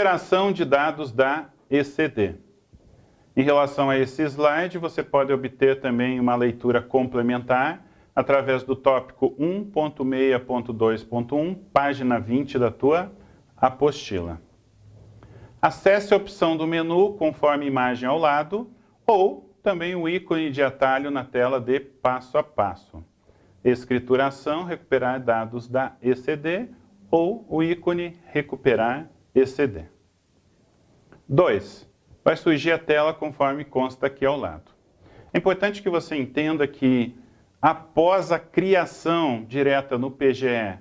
Recuperação de dados da ECD. Em relação a esse slide, você pode obter também uma leitura complementar através do tópico 1.6.2.1, página 20 da tua apostila. Acesse a opção do menu conforme a imagem ao lado ou também o ícone de atalho na tela de passo a passo. Escrituração, recuperar dados da ECD ou o ícone recuperar ECD. 2. Vai surgir a tela conforme consta aqui ao lado. É importante que você entenda que após a criação direta no PGE,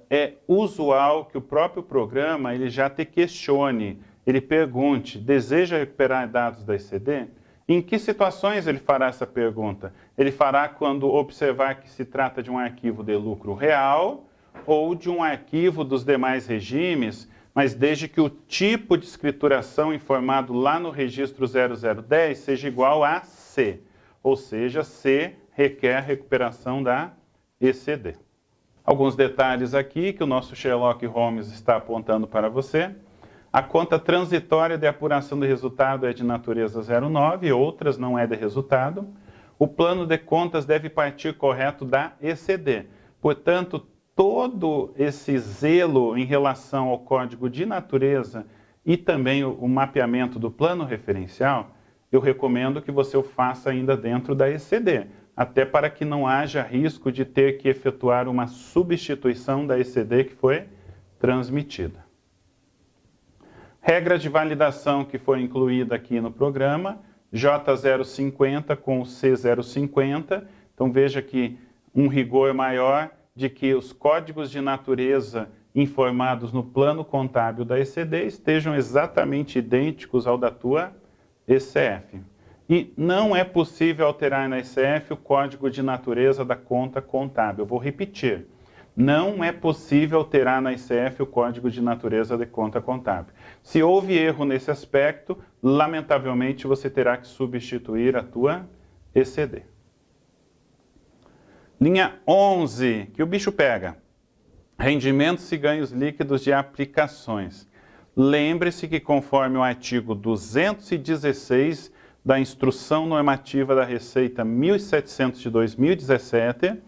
é usual que o próprio programa ele já te questione, ele pergunte, deseja recuperar dados da ECD? Em que situações ele fará essa pergunta? Ele fará quando observar que se trata de um arquivo de lucro real ou de um arquivo dos demais regimes, mas desde que o tipo de escrituração informado lá no registro 0010 seja igual a C, ou seja, C requer recuperação da ECD. Alguns detalhes aqui que o nosso Sherlock Holmes está apontando para você. A conta transitória de apuração de resultado é de natureza 09, outras não é de resultado. O plano de contas deve partir correto da ECD. Portanto, todo esse zelo em relação ao código de natureza e também o mapeamento do plano referencial, eu recomendo que você o faça ainda dentro da ECD, até para que não haja risco de ter que efetuar uma substituição da ECD que foi transmitida. Regra de validação que foi incluída aqui no programa, J050 com C050. Então veja que um rigor maior de que os códigos de natureza informados no plano contábil da ECD estejam exatamente idênticos ao da tua ECF. E não é possível alterar na ECF o código de natureza da conta contábil. Eu vou repetir. Não é possível alterar na ECF o código de natureza de conta contábil. Se houve erro nesse aspecto, lamentavelmente você terá que substituir a tua ECD. Linha 11, que o bicho pega. Rendimentos e ganhos líquidos de aplicações. Lembre-se que conforme o artigo 216 da Instrução Normativa da Receita 1700 de 2017,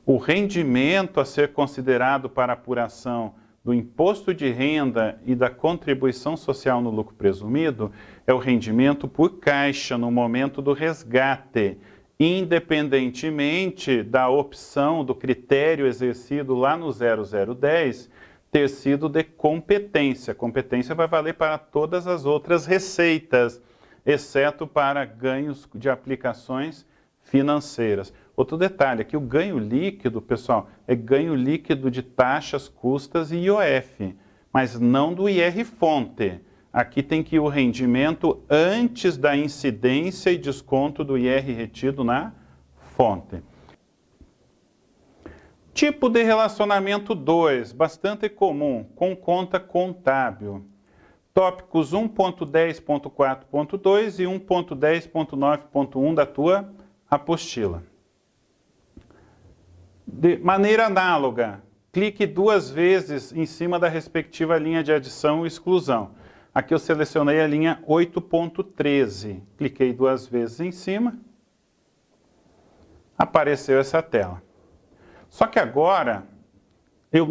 o rendimento a ser considerado para apuração do imposto de renda e da contribuição social no lucro presumido é o rendimento por caixa no momento do resgate, independentemente da opção do critério exercido lá no 0010 ter sido de competência. Competência vai valer para todas as outras receitas, exceto para ganhos de aplicações financeiras. Outro detalhe, aqui o ganho líquido, pessoal, é ganho líquido de taxas, custas e IOF, mas não do IR-fonte. Aqui tem que ir o rendimento antes da incidência e desconto do IR retido na fonte. Tipo de relacionamento 2, bastante comum, com conta contábil. Tópicos 1.10.4.2 e 1.10.9.1 da tua apostila. De maneira análoga, clique 2 vezes em cima da respectiva linha de adição e exclusão. Aqui eu selecionei a linha 8.13. Cliquei 2 vezes em cima. Apareceu essa tela. Só que agora, eu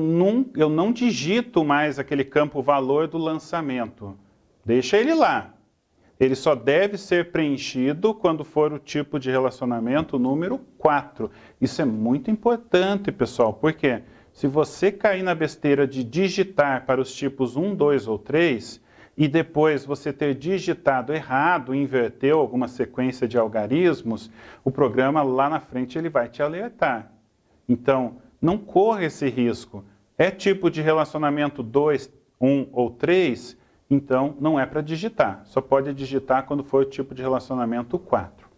não digito mais aquele campo valor do lançamento. Deixa ele lá. Ele só deve ser preenchido quando for o tipo de relacionamento número 4. Isso é muito importante, pessoal, porque se você cair na besteira de digitar para os tipos 1, 2 ou 3, e depois você ter digitado errado, inverteu alguma sequência de algarismos, o programa lá na frente ele vai te alertar. Então, não corra esse risco. É tipo de relacionamento 2, 1 ou 3, então não é para digitar. Só pode digitar quando for o tipo de relacionamento 4.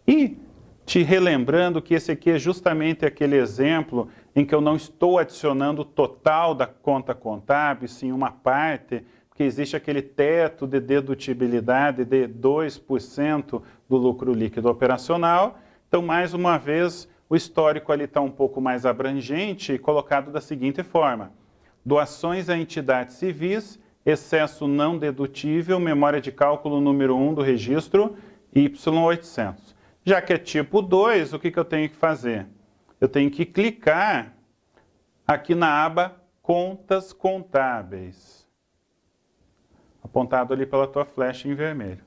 E te relembrando que esse aqui é justamente aquele exemplo em que eu não estou adicionando o total da conta contábil, sim uma parte, porque existe aquele teto de dedutibilidade de 2% do lucro líquido operacional. Então, mais uma vez, o histórico ali está um pouco mais abrangente e colocado da seguinte forma: doações a entidades civis excesso não dedutível, memória de cálculo número 1 do registro Y800. Já que é tipo 2, o que eu tenho que fazer? Eu tenho que clicar aqui na aba Contas Contábeis, apontado ali pela tua flecha em vermelho.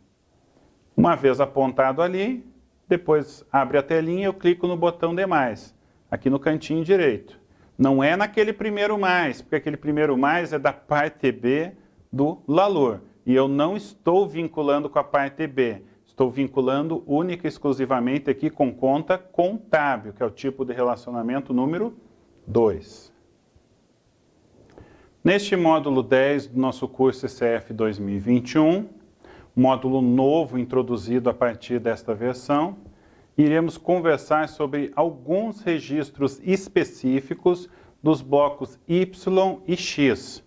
Uma vez apontado ali, depois abre a telinha e eu clico no botão Demais, aqui no cantinho direito. Não é naquele primeiro mais, porque aquele primeiro mais é da parte B do LALUR. E eu não estou vinculando com a parte B. Estou vinculando única e exclusivamente aqui com conta contábil, que é o tipo de relacionamento número 2. Neste módulo 10 do nosso curso ECF 2021, módulo novo introduzido a partir desta versão, iremos conversar sobre alguns registros específicos dos blocos Y e X.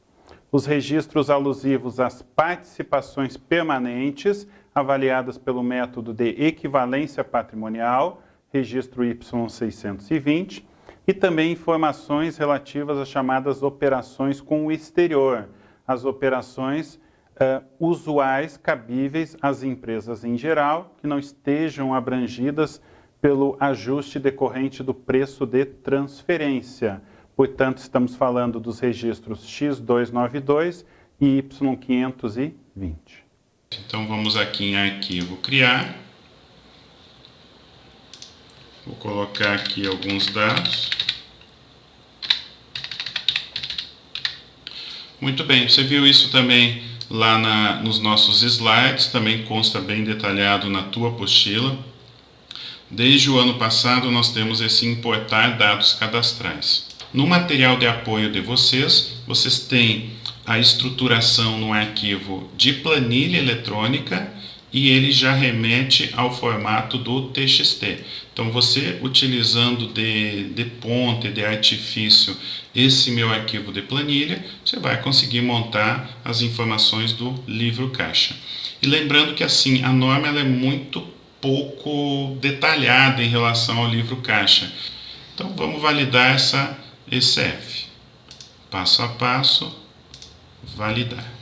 Os registros alusivos às participações permanentes, avaliadas pelo método de equivalência patrimonial, registro Y620, e também informações relativas às chamadas operações com o exterior, as operações usuais, cabíveis às empresas em geral, que não estejam abrangidas pelo ajuste decorrente do preço de transferência. Portanto, estamos falando dos registros X292 e Y520. Então, vamos aqui em Arquivo, Criar. Vou colocar aqui alguns dados. Muito bem, você viu isso também lá nos nossos slides, também consta bem detalhado na tua apostila. Desde o ano passado, nós temos esse importar dados cadastrais. No material de apoio de vocês têm a estruturação no arquivo de planilha eletrônica e ele já remete ao formato do TXT. Então, você utilizando de ponte, de artifício, esse meu arquivo de planilha, você vai conseguir montar as informações do livro caixa. E lembrando que assim, a norma ela é muito pouco detalhada em relação ao livro caixa. Então, vamos validar essa ECF. Passo a passo, validar.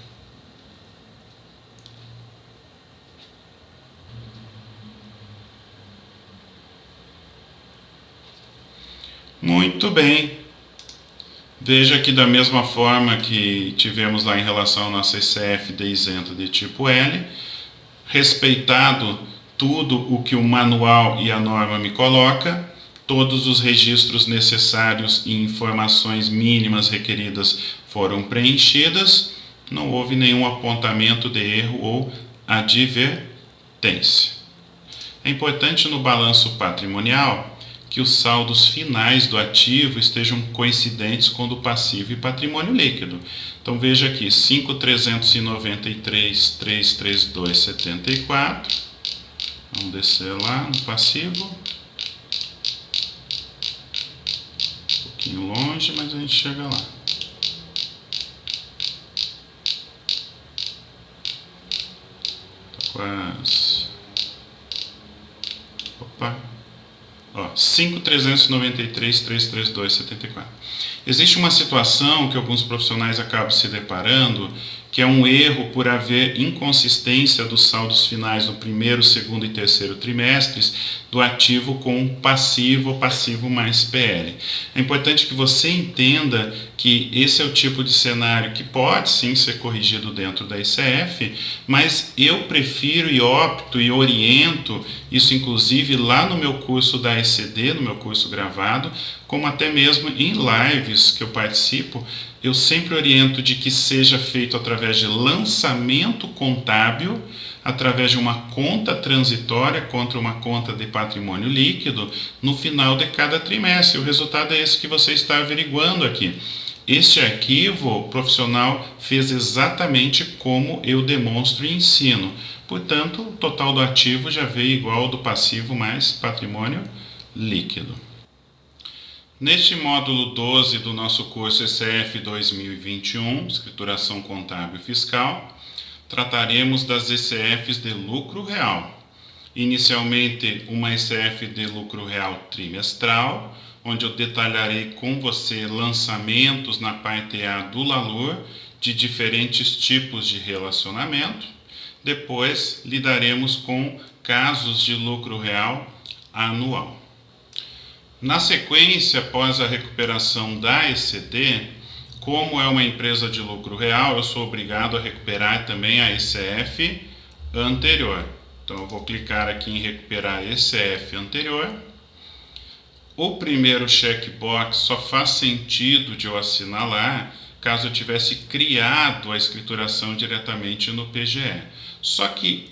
Muito bem. Veja que da mesma forma que tivemos lá em relação à nossa ECF de isenta de tipo L, respeitado tudo o que o manual e a norma me coloca, todos os registros necessários e informações mínimas requeridas foram preenchidas, não houve nenhum apontamento de erro ou advertência. É importante no balanço patrimonial que os saldos finais do ativo estejam coincidentes com o do passivo e patrimônio líquido. Então veja aqui, 5.393.332.74. Vamos descer lá no passivo. Um pouquinho longe, mas a gente chega lá. Tá quase. Opa. 5.393.332.74. Existe uma situação que alguns profissionais acabam se deparando, que é um erro por haver inconsistência dos saldos finais no primeiro, segundo e terceiro trimestres do ativo com passivo ou passivo mais PL. É importante que você entenda que esse é o tipo de cenário que pode sim ser corrigido dentro da ECF, mas eu prefiro e opto e oriento, isso inclusive lá no meu curso da ECD, no meu curso gravado, como até mesmo em lives que eu participo, eu sempre oriento de que seja feito através de lançamento contábil, através de uma conta transitória contra uma conta de patrimônio líquido no final de cada trimestre. O resultado é esse que você está averiguando aqui. Este arquivo o profissional fez exatamente como eu demonstro e ensino. Portanto, o total do ativo já veio igual ao do passivo mais patrimônio líquido. Neste módulo 12 do nosso curso ECF 2021, Escrituração Contábil Fiscal, trataremos das ECFs de lucro real. Inicialmente, uma ECF de lucro real trimestral, onde eu detalharei com você lançamentos na parte A do LALUR de diferentes tipos de relacionamento. Depois lidaremos com casos de lucro real anual. Na sequência, após a recuperação da ECD, como é uma empresa de lucro real, eu sou obrigado a recuperar também a ECF anterior. Então eu vou clicar aqui em recuperar ECF anterior. O primeiro checkbox só faz sentido de eu assinalar caso eu tivesse criado a escrituração diretamente no PGE. Só que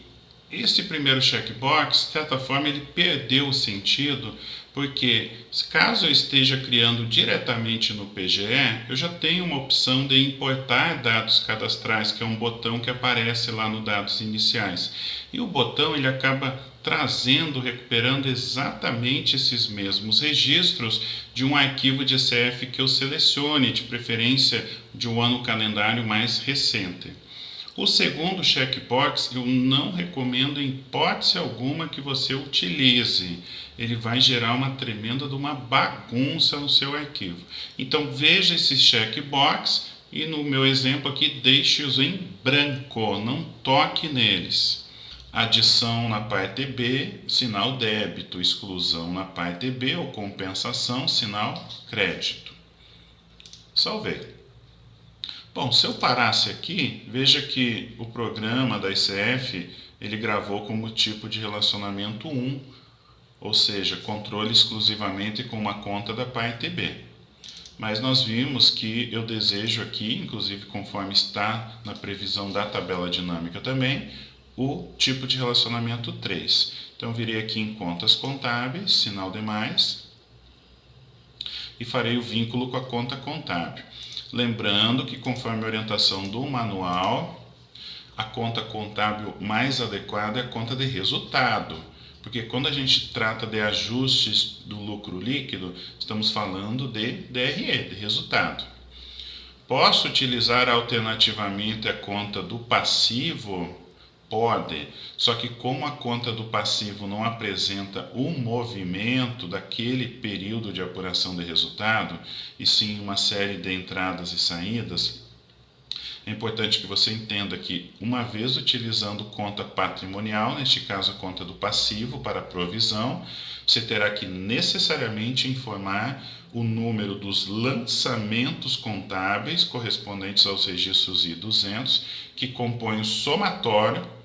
esse primeiro checkbox, de certa forma, ele perdeu o sentido, porque caso eu esteja criando diretamente no PGE, eu já tenho uma opção de importar dados cadastrais, que é um botão que aparece lá no dados iniciais. E o botão ele acaba trazendo, recuperando exatamente esses mesmos registros de um arquivo de ECF que eu selecione, de preferência de um ano calendário mais recente. O segundo checkbox eu não recomendo em hipótese alguma que você utilize. Ele vai gerar uma tremenda de uma bagunça no seu arquivo. Então veja esses checkbox e no meu exemplo aqui deixe-os em branco, não toque neles. Adição na parte B, sinal débito, exclusão na parte B ou compensação, sinal crédito. Salvei. Bom, se eu parasse aqui, veja que o programa da ECF, ele gravou como tipo de relacionamento 1, ou seja, controle exclusivamente com uma conta da parte B. Mas nós vimos que eu desejo aqui, inclusive conforme está na previsão da tabela dinâmica também, o tipo de relacionamento 3. Então eu virei aqui em contas contábeis, sinal demais, e farei o vínculo com a conta contábil. Lembrando que, conforme a orientação do manual, a conta contábil mais adequada é a conta de resultado, porque quando a gente trata de ajustes do lucro líquido, estamos falando de DRE, de resultado. Posso utilizar alternativamente a conta do passivo? Pode, só que como a conta do passivo não apresenta o movimento daquele período de apuração de resultado, e sim uma série de entradas e saídas, é importante que você entenda que, uma vez utilizando conta patrimonial, neste caso a conta do passivo para provisão, você terá que necessariamente informar o número dos lançamentos contábeis correspondentes aos registros I-200, que compõem o somatório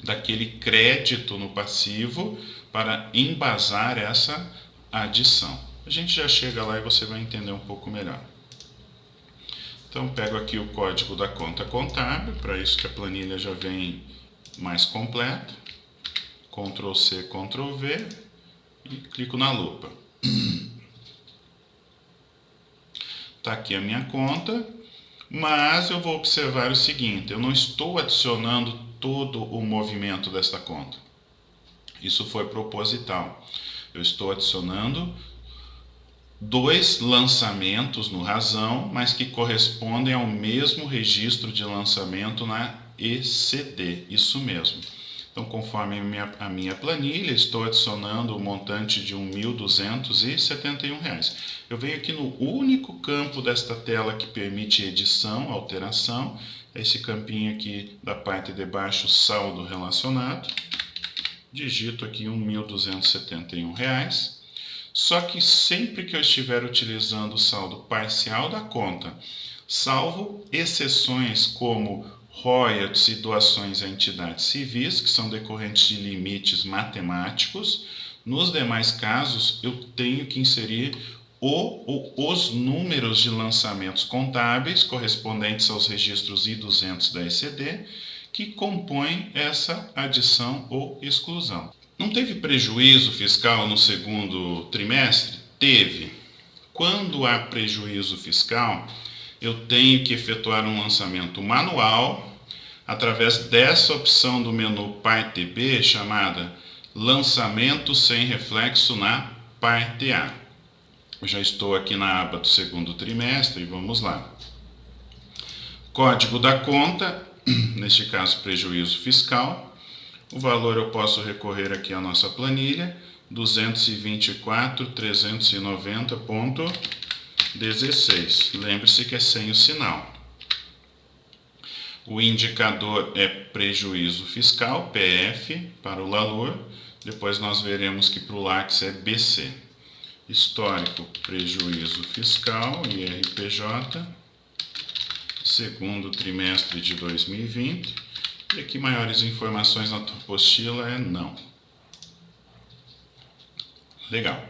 daquele crédito no passivo para embasar essa adição. A gente já chega lá e você vai entender um pouco melhor. Então, pego aqui o código da conta contábil, para isso que a planilha já vem mais completa. Ctrl C, Ctrl V e clico na lupa. Está aqui a minha conta, mas eu vou observar o seguinte: eu não estou adicionando todo o movimento desta conta. Isso foi proposital. Eu estou adicionando 2 lançamentos no razão, mas que correspondem ao mesmo registro de lançamento na ECD. Isso mesmo. Então, conforme a minha planilha, estou adicionando o montante de R$ 1.271. Eu venho aqui no único campo desta tela que permite edição, alteração, esse campinho aqui da parte de baixo, saldo relacionado. Digito aqui R$ 1.271. Só que sempre que eu estiver utilizando o saldo parcial da conta, salvo exceções como royalties e doações a entidades civis, que são decorrentes de limites matemáticos, nos demais casos eu tenho que inserir os números de lançamentos contábeis correspondentes aos registros I-200 da ECD, que compõem essa adição ou exclusão. Não teve prejuízo fiscal no segundo trimestre? Teve. Quando há prejuízo fiscal, eu tenho que efetuar um lançamento manual através dessa opção do menu parte B, chamada lançamento sem reflexo na parte A. Eu já estou aqui na aba do segundo trimestre e vamos lá. Código da conta, neste caso prejuízo fiscal. O valor eu posso recorrer aqui à nossa planilha, 224.390.16. Lembre-se que é sem o sinal. O indicador é prejuízo fiscal, PF, para o LALOR. Depois nós veremos que para o LACS é BC. Histórico, prejuízo fiscal, IRPJ, segundo trimestre de 2020. E aqui maiores informações na apostila é não. Legal.